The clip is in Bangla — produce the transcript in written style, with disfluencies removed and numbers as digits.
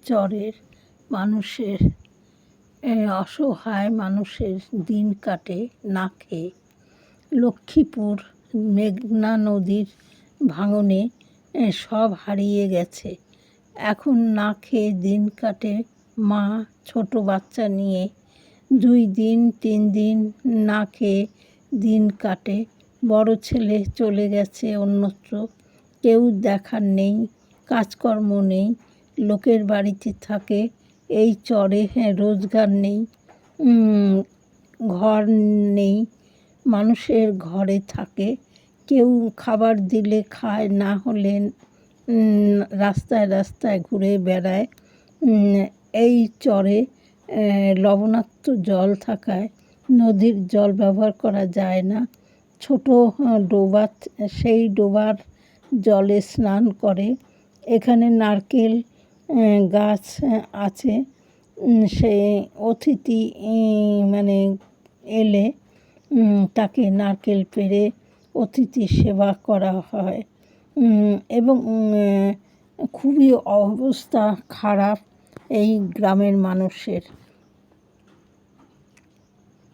চরের মানুষের অসহায় মানুষের দিন কাটে না খেয়ে। লক্ষ্মীপুর মেঘনা নদীর ভাঙনে সব হারিয়ে গেছে। এখন না খেয়ে দিন কাটে মা ছোট বাচ্চা নিয়ে। 2 দিন 3 দিন না খেয়ে দিন কাটে। বড় ছেলে চলে গেছে অন্যত্র, কেউ দেখার নেই, কাজকর্ম নেই, লোকের বাড়িতে থাকে। এই চরে রোজগার নেই, ঘর নেই, মানুষের ঘরে থাকে। কেউ খাবার দিলে খায়, না হলে রাস্তায় রাস্তায় ঘুরে বেড়ায়। এই চরে লবণাক্ত জল থাকায় নদীর জল ব্যবহার করা যায় না। ছোট ডোবা, সেই ডোবার জলে স্নান করে। এখানে নারকেল গাছ আছে। সে অতিথি মানে এলে তাকে নারকেল পেড়ে অতিথি সেবা করা হয়। এবং খুবই অবস্থা খারাপ এই গ্রামের মানুষের।